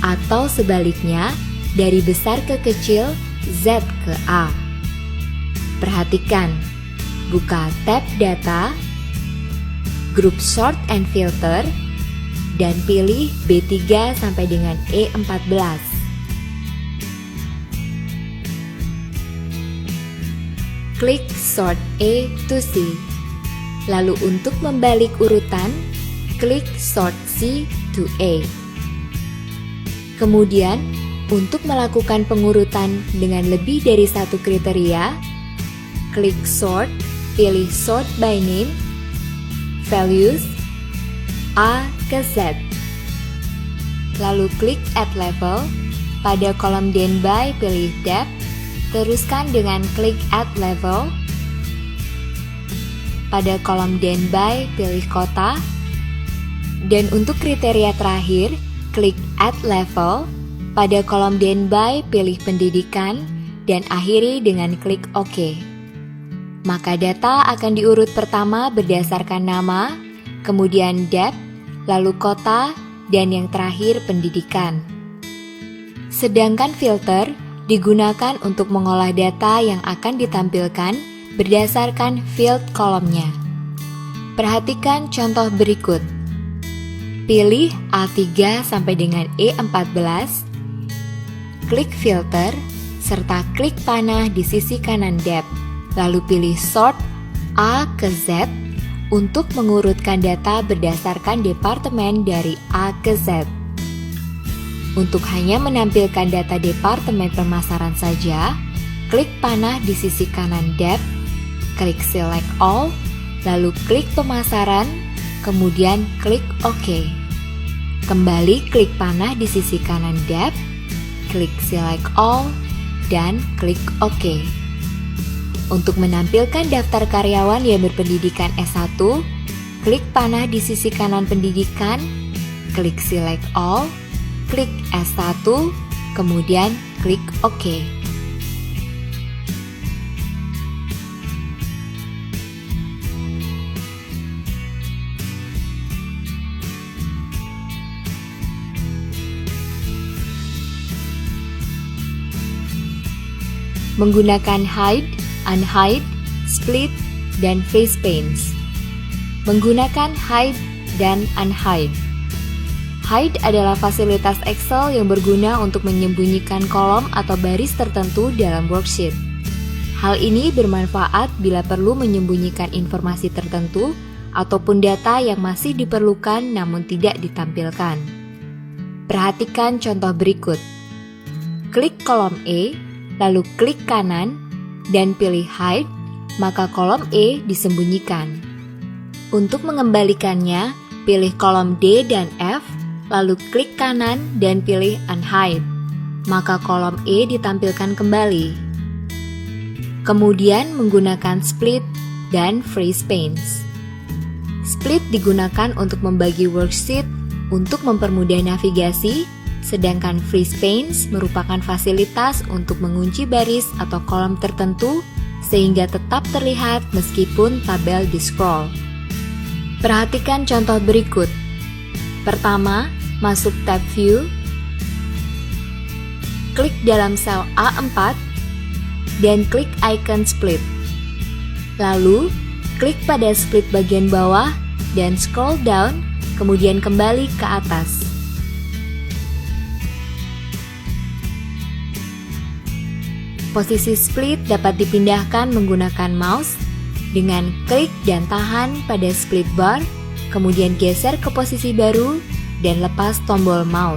atau sebaliknya dari besar ke kecil, Z ke A. Perhatikan, buka tab Data, grup Sort and Filter, dan pilih B3 sampai dengan E14. Klik Sort A to C. Lalu untuk membalik urutan, klik Sort C to A. Kemudian, untuk melakukan pengurutan dengan lebih dari satu kriteria, klik Sort, pilih Sort by Name, Values, A ke Z. Lalu klik Add Level, pada kolom Then By pilih Depth, teruskan dengan klik Add Level. Pada kolom Then By pilih Kota, dan untuk kriteria terakhir, klik Add Level. Pada kolom Then By pilih Pendidikan, dan akhiri dengan klik OK. Maka data akan diurut pertama berdasarkan nama, kemudian depth, lalu kota, dan yang terakhir pendidikan. Sedangkan filter digunakan untuk mengolah data yang akan ditampilkan berdasarkan field kolomnya. Perhatikan contoh berikut. Pilih A3 sampai dengan E14, klik filter, serta klik panah di sisi kanan depth, lalu pilih Sort A ke Z untuk mengurutkan data berdasarkan departemen dari A ke Z. Untuk hanya menampilkan data departemen pemasaran saja, klik panah di sisi kanan depth, klik Select All, lalu klik pemasaran, kemudian klik OK. Kembali klik panah di sisi kanan depth, klik Select All, dan klik OK. Untuk menampilkan daftar karyawan yang berpendidikan S1, klik panah di sisi kanan pendidikan, klik Select All, klik S1, kemudian klik OK. Menggunakan hide, unhide, split, dan face paints. Menggunakan hide dan unhide. Hide adalah fasilitas Excel yang berguna untuk menyembunyikan kolom atau baris tertentu dalam worksheet. Hal ini bermanfaat bila perlu menyembunyikan informasi tertentu ataupun data yang masih diperlukan namun tidak ditampilkan. Perhatikan contoh berikut. Klik kolom E, lalu klik kanan, dan pilih Hide, maka kolom E disembunyikan. Untuk mengembalikannya, pilih kolom D dan F, lalu klik kanan dan pilih Unhide, maka kolom E ditampilkan kembali. Kemudian menggunakan Split dan Freeze Paints. Split digunakan untuk membagi worksheet untuk mempermudah navigasi, sedangkan Freeze Paints merupakan fasilitas untuk mengunci baris atau kolom tertentu sehingga tetap terlihat meskipun tabel di-scroll. Perhatikan contoh berikut. Pertama, masuk tab View, klik dalam sel A4, dan klik icon Split. Lalu, klik pada split bagian bawah dan scroll down, kemudian kembali ke atas. Posisi split dapat dipindahkan menggunakan mouse dengan klik dan tahan pada split bar, kemudian geser ke posisi baru dan lepas tombol mouse.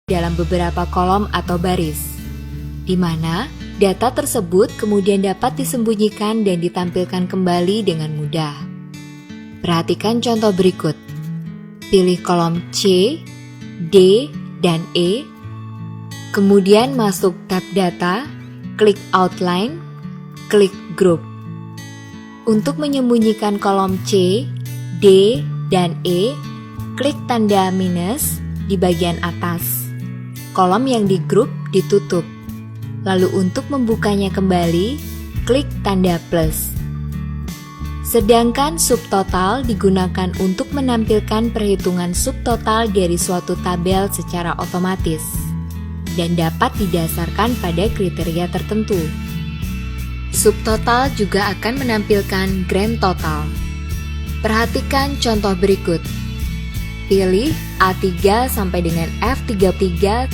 dalam beberapa kolom atau baris, di mana data tersebut kemudian dapat disembunyikan dan ditampilkan kembali dengan mudah. Perhatikan contoh berikut. Pilih kolom C, D, dan E, kemudian masuk tab data, klik outline, klik group. Untuk menyembunyikan kolom C, D, dan E, klik tanda minus di bagian atas. Kolom yang di grup ditutup. Lalu untuk membukanya kembali, klik tanda plus. Sedangkan subtotal digunakan untuk menampilkan perhitungan subtotal dari suatu tabel secara otomatis dan dapat didasarkan pada kriteria tertentu. Subtotal juga akan menampilkan grand total. Perhatikan contoh berikut. Pilih A3 sampai dengan F33.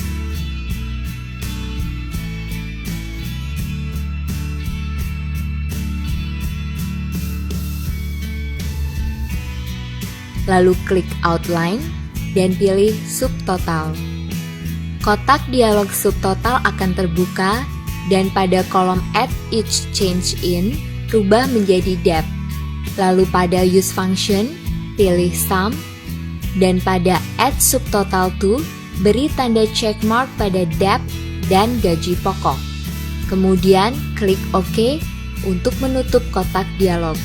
Lalu klik outline dan pilih subtotal. Kotak dialog subtotal akan terbuka dan pada kolom add each change in rubah menjadi depth. Lalu pada use function pilih sum dan pada add subtotal to beri tanda check mark pada depth dan gaji pokok. Kemudian klik OK untuk menutup kotak dialog.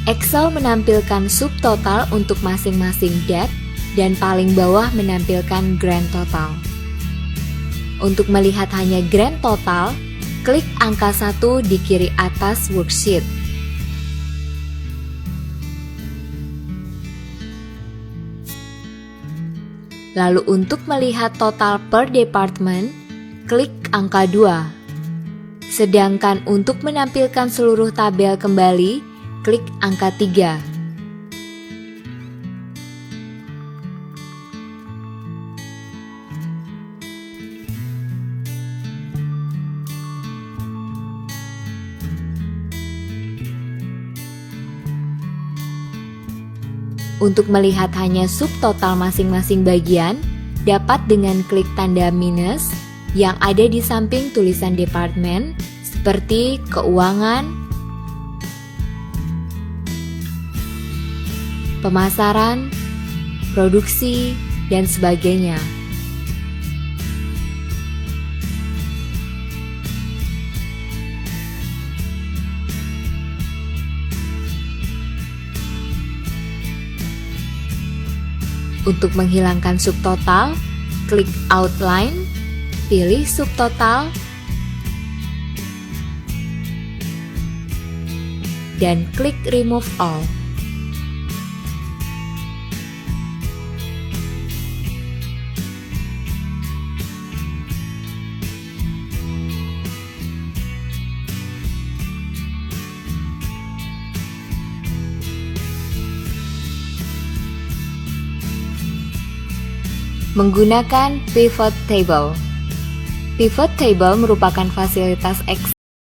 Excel menampilkan subtotal untuk masing-masing depth dan paling bawah menampilkan grand total. Untuk melihat hanya grand total, klik angka 1 di kiri atas worksheet. Lalu untuk melihat total per department, klik angka 2. Sedangkan untuk menampilkan seluruh tabel kembali, klik angka 3. Untuk melihat hanya subtotal masing-masing bagian, dapat dengan klik tanda minus yang ada di samping tulisan departemen seperti keuangan, pemasaran, produksi, dan sebagainya. Untuk menghilangkan subtotal, klik outline, pilih subtotal, dan klik remove all. Menggunakan pivot table. Pivot table merupakan fasilitas Excel